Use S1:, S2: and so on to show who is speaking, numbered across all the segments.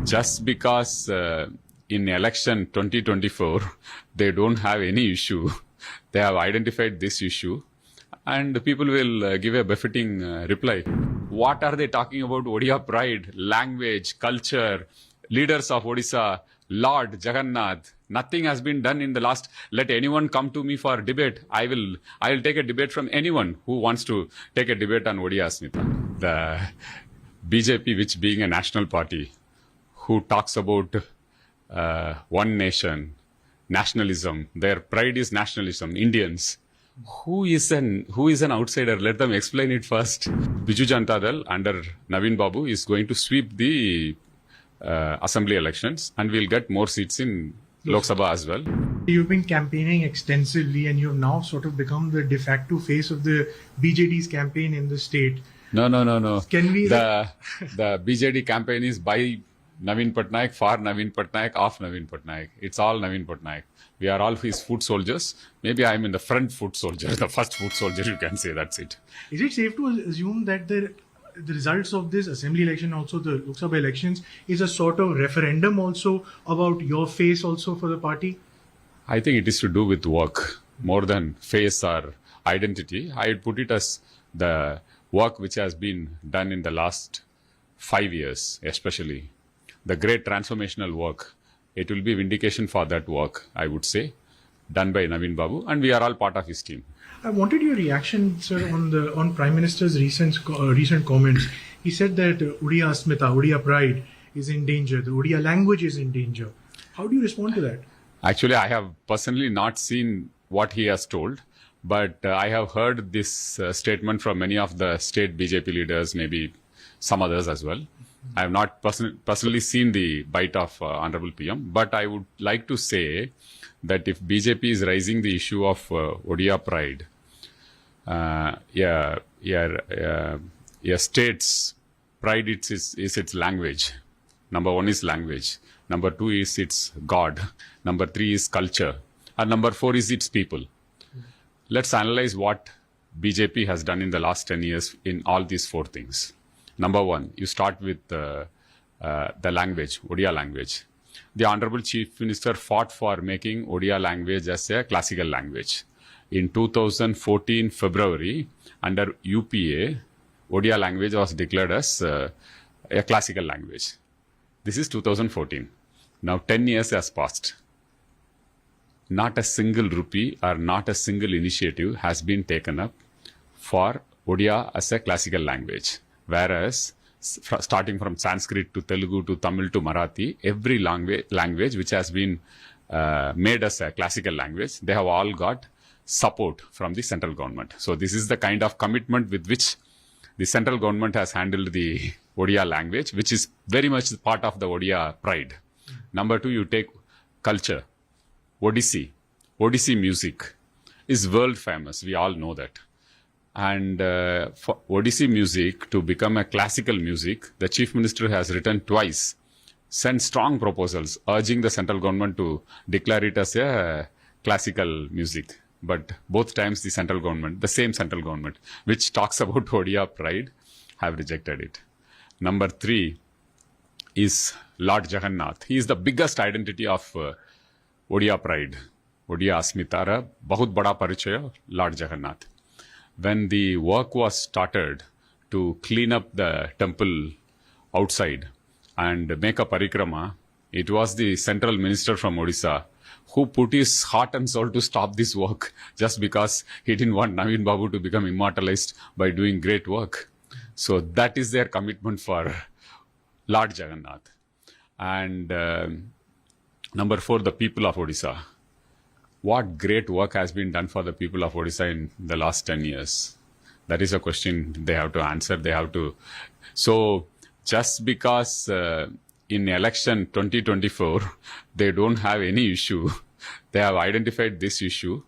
S1: just because in election 2024 they don't have any issue, they have identified this issue, and people will give a befitting reply. What are they talking about? Odia pride, language, culture, leaders of Odisha, Lord Jagannath. Nothing has been done in the last. Let anyone come to me for debate. I will take a debate from anyone who wants to take a debate on Odia Asmita. The BJP, which being a national party, who talks about one nation, nationalism. Their pride is nationalism. Indians. Who is an outsider? Let them explain it first. Biju Janata Dal under Naveen Babu is going to sweep the assembly elections, and we'll get more seats in Lok Sabha as well.
S2: You've been campaigning extensively, and you've now sort of become the de facto face of the BJD's campaign in the state.
S1: No.
S2: Can we?
S1: The BJD campaign is by Naveen Patnaik, for Naveen Patnaik, of Naveen Patnaik. It's all Naveen Patnaik. We are all his foot soldiers. Maybe I'm in the front foot soldier, the first foot soldier, you can say. That's it.
S2: Is it safe to assume that the results of this assembly election, also the Lok Sabha elections, is a sort of referendum also about your face also for the party?
S1: I think it is to do with work more than face or identity. I would put it as the work which has been done in the last 5 years, especially the great transformational work. It will be vindication for that work, I would say, done by Naveen Babu, and we are all part of his team.
S2: I wanted your reaction, sir, on Prime Minister's recent comments. He said that Odia Asmita, Odia pride is in danger. The Odia language is in danger. How do you respond to that?
S1: Actually, I have personally not seen what he has told, but I have heard this statement from many of the state BJP leaders, maybe some others as well. I have not personally seen the bite of Honorable PM, but I would like to say that if BJP is raising the issue of Odia pride, state's pride is its language. Number one is language. Number two is its God. Number three is culture. And number four is its people. Let's analyze what BJP has done in the last 10 years in all these four things. Number one, you start with the language, Odia language. The Honorable Chief Minister fought for making Odia language as a classical language. In 2014 February, under UPA, Odia language was declared as a classical language. This is 2014. Now 10 years has passed. Not a single rupee or not a single initiative has been taken up for Odia as a classical language. Whereas, starting from Sanskrit to Telugu to Tamil to Marathi, every language which has been made as a classical language, they have all got support from the central government. So this is the kind of commitment with which the central government has handled the Odia language, which is very much part of the Odia pride. Number two, you take culture. Odissi music is world famous. We all know that. And for Odissi music to become a classical music, the Chief Minister has written twice, sent strong proposals urging the central government to declare it as a classical music. But both times the same central government, which talks about Odia pride, have rejected it. Number three is Lord Jagannath. He is the biggest identity of Odia pride. Odia Asmitara, bahut bada parichaya, Lord Jagannath. When the work was started to clean up the temple outside and make a parikrama, it was the central minister from Odisha who put his heart and soul to stop this work just because he didn't want Naveen Babu to become immortalized by doing great work. So that is their commitment for Lord Jagannath. And number four, the people of Odisha. What great work has been done for the people of Odisha in the last 10 years? That is a question they have to answer. So just because in election 2024, they don't have any issue, they have identified this issue,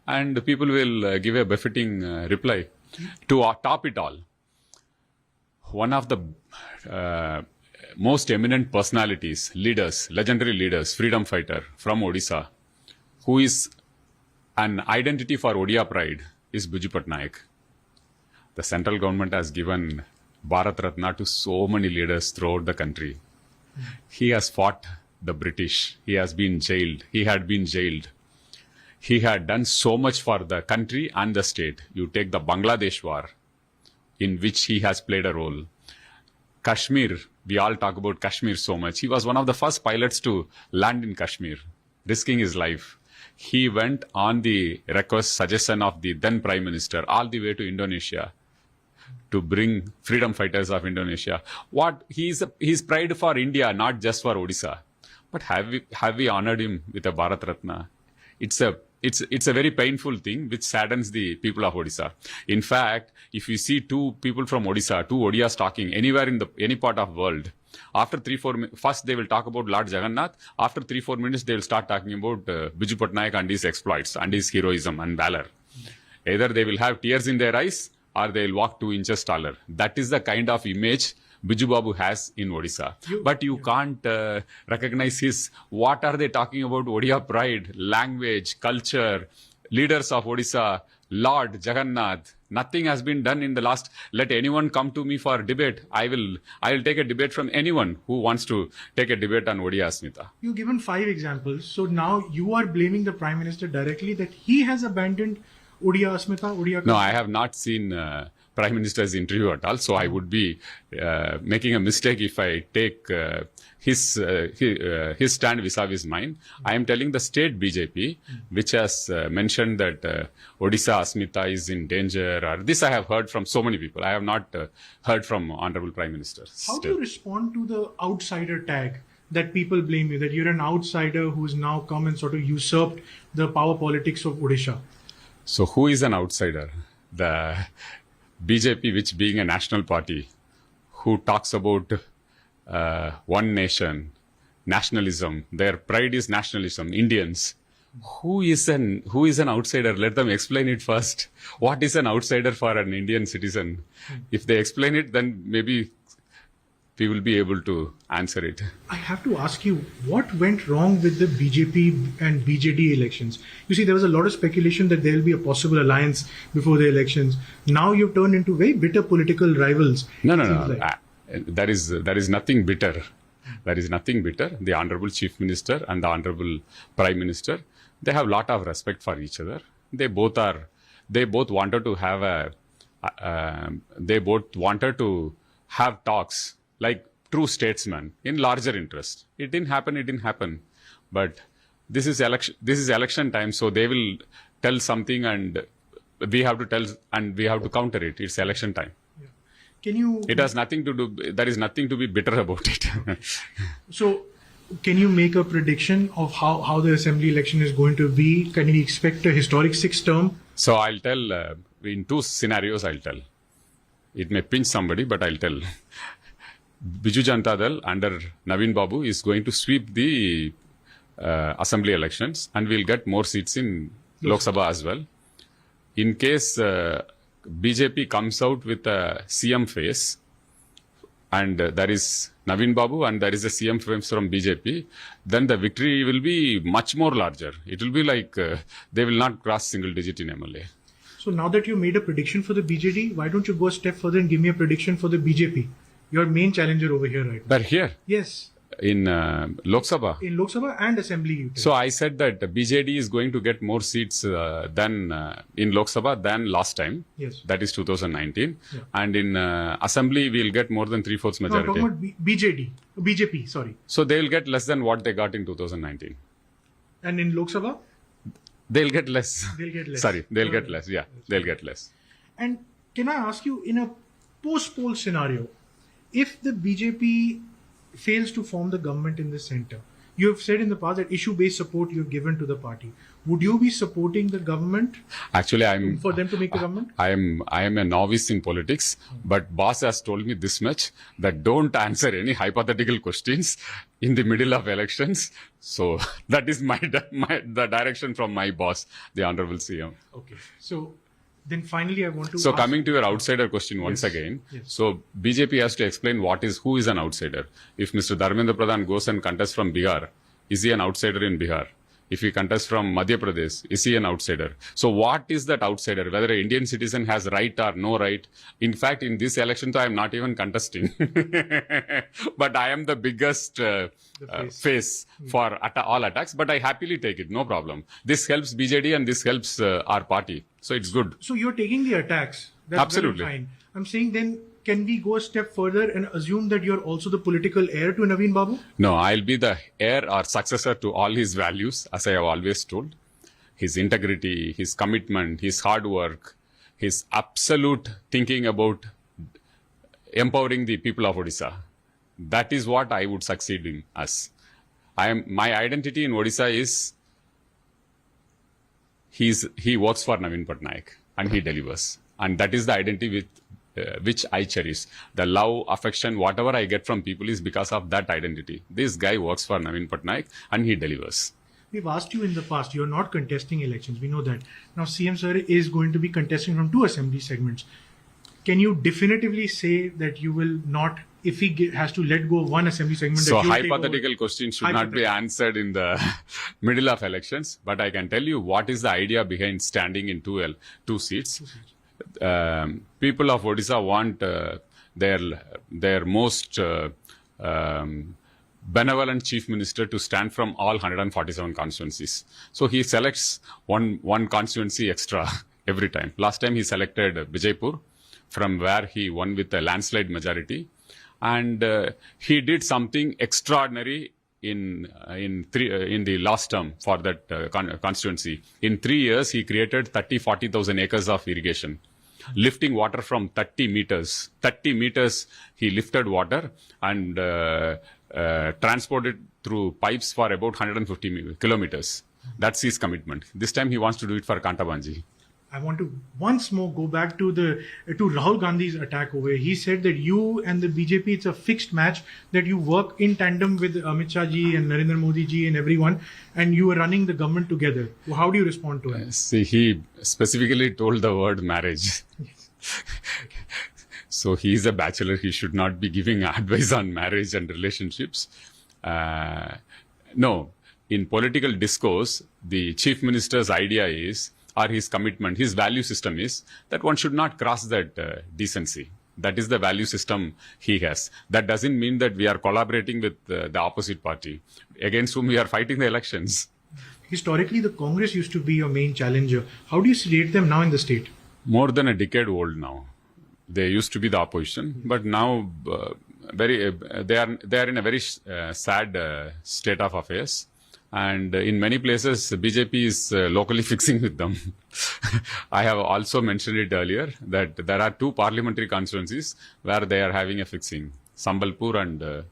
S1: and people will give a befitting reply. To top it all, one of the most eminent personalities, leaders, legendary leaders, freedom fighter from Odisha, who is an identity for Odia pride, is Biju Patnaik. The central government has given Bharat Ratna to so many leaders throughout the country. He has fought the British. He has been jailed. He had been jailed. He had done so much for the country and the state. You take the Bangladesh war, in which he has played a role. Kashmir, we all talk about Kashmir so much. He was one of the first pilots to land in Kashmir, risking his life. He went on the request, suggestion of the then Prime Minister all the way to Indonesia to bring freedom fighters of Indonesia. He's pride for India, not just for Odisha. But have we honored him with a Bharat Ratna? It's a very painful thing which saddens the people of Odisha. In fact, if you see two people from Odisha, two Odias talking anywhere in any part of the world, after 3-4 minutes, first they will talk about Lord Jagannath. After 3-4 minutes, they will start talking about Biju Patnaik and his exploits and his heroism and valor. Either they will have tears in their eyes or they will walk 2 inches taller. That is the kind of image Biju Babu has in Odisha. But you can't recognize what are they talking about? Odia pride, language, culture, leaders of Odisha, Lord Jagannath. Nothing has been done in the last. Let anyone come to me for debate. I will take a debate from anyone who wants to take a debate on Odia Asmita.
S2: You've given 5 examples. So now you are blaming the Prime Minister directly that he has abandoned Odia Asmita, Odia.
S1: No, I have not seen Prime Minister's interview at all. So I would be making a mistake if I take his stand vis-a-vis mine. I am telling the state BJP, which has mentioned that Odisha Asmita is in danger. Or this I have heard from so many people. I have not heard from Honorable Prime Minister.
S2: How do you respond to the outsider tag that people blame you, that you're an outsider who's now come and sort of usurped the power politics of Odisha?
S1: So who is an outsider? The BJP, which being a national party, who talks about one nation, nationalism, their pride is nationalism, Indians. Who is an outsider? Let them explain it first. What is an outsider for an Indian citizen? If they explain it, then maybe we will be able to answer it.
S2: I have to ask you, what went wrong with the BJP and BJD elections? You see, there was a lot of speculation that there will be a possible alliance before the elections. Now you've turned into very bitter political rivals.
S1: No. There is nothing bitter. There is nothing bitter. The Honorable Chief Minister and the Honorable Prime Minister, they have a lot of respect for each other. They both wanted to have talks like true statesmen in larger interest. It didn't happen. But this is election time, so they will tell something and we have to tell and we have to counter it. It's election time. It has nothing to do, there is nothing to be bitter about it.
S2: So, can you make a prediction of how the assembly election is going to be? Can we expect a historic 6th term?
S1: So, I'll tell, in 2 scenarios, I'll tell. It may pinch somebody, but I'll tell. Biju Janata Dal under Naveen Babu is going to sweep the assembly elections and we'll get more seats in Lok Sabha as well. In case BJP comes out with a CM face and there is Naveen Babu and there is a CM face from BJP, then the victory will be much more larger. It will be like they will not cross single digit in MLA.
S2: So now that you made a prediction for the BJD, why don't you go a step further and give me a prediction for the BJP? Your main challenger over here right now.
S1: But here?
S2: Yes.
S1: In Lok Sabha?
S2: In Lok Sabha and Assembly.
S1: So I said that BJD is going to get more seats than in Lok Sabha than last time.
S2: Yes.
S1: That is 2019.
S2: Yeah.
S1: And in Assembly, we'll get more than 3/4 majority.
S2: No, I'm talking about BJP, sorry.
S1: So they'll get less than what they got in 2019.
S2: And in Lok Sabha?
S1: They'll get less.
S2: They'll get less.
S1: Sorry, they'll get less. Yeah, they'll get less.
S2: And can I ask you, in a post-poll scenario, if the BJP fails to form the government in the center, you have said in the past that issue-based support you have given to the party. Would you be supporting the government?
S1: Actually,
S2: for them to make the government?
S1: I am a novice in politics, but boss has told me this much, that don't answer any hypothetical questions in the middle of elections. So that is the direction from my boss, the Honorable CM.
S2: Okay. So then finally I want to
S1: So coming to your outsider question once again.
S2: Yes.
S1: So BJP has to explain who is an outsider. If Mr. Dharmendra Pradhan goes and contests from Bihar, is he an outsider in Bihar? If he contests from Madhya Pradesh, is he an outsider? So what is that outsider? Whether an Indian citizen has right or no right? In fact, in this election, I am not even contesting. But I am the biggest face for all attacks. But I happily take it, no problem. This helps BJD and this helps our party. So it's good.
S2: So you're taking the attacks. That's
S1: Absolutely.
S2: very fine. I'm saying then, can we go a step further and assume that you're also the political heir to Naveen Babu?
S1: No, I'll be the heir or successor to all his values, as I have always told. His integrity, his commitment, his hard work, his absolute thinking about empowering the people of Odisha. That is what I would succeed in as. My identity in Odisha is he works for Naveen Patnaik and he delivers. And that is the identity with which I cherish. The love, affection, whatever I get from people is because of that identity. This guy works for Naveen Patnaik and he delivers.
S2: We've asked you in the past, you're not contesting elections. We know that. Now, CM sir is going to be contesting from 2 assembly segments. Can you definitively say that you will not, if he has to let go of 1 assembly segment?
S1: So
S2: that you will
S1: hypothetical question should not be answered in the middle of elections. But I can tell you what is the idea behind standing in 2 seats. People of Odisha want their most benevolent chief minister to stand from all 147 constituencies. So he selects one constituency extra every time. Last time he selected Vijaypur, from where he won with a landslide majority, and he did something extraordinary in the last term for that constituency. In 3 years, he created 40,000 acres of irrigation, lifting water from 30 meters. 30 meters he lifted water and transported through pipes for about 150 kilometers. That's his commitment. This time he wants to do it for Kantabanji.
S2: I want to once more go back to Rahul Gandhi's attack over here. He said that you and the BJP, it's a fixed match, that you work in tandem with Amit Shah ji and Narendra Modi ji and everyone, and you are running the government together. How do you respond to it?
S1: See, he specifically told the word marriage.
S2: Yes.
S1: So he is a bachelor. He should not be giving advice on marriage and relationships. No, in political discourse, the chief minister's idea is, or his commitment, his value system is that one should not cross that decency. That is the value system he has. That doesn't mean that we are collaborating with the opposite party against whom we are fighting the elections.
S2: Historically, the Congress used to be your main challenger. How do you rate them now in the state?
S1: More than a decade old now. They used to be the opposition, but now they are in a very sad state of affairs. And in many places, BJP is locally fixing with them. I have also mentioned it earlier that there are 2 parliamentary constituencies where they are having a fixing, Sambalpur and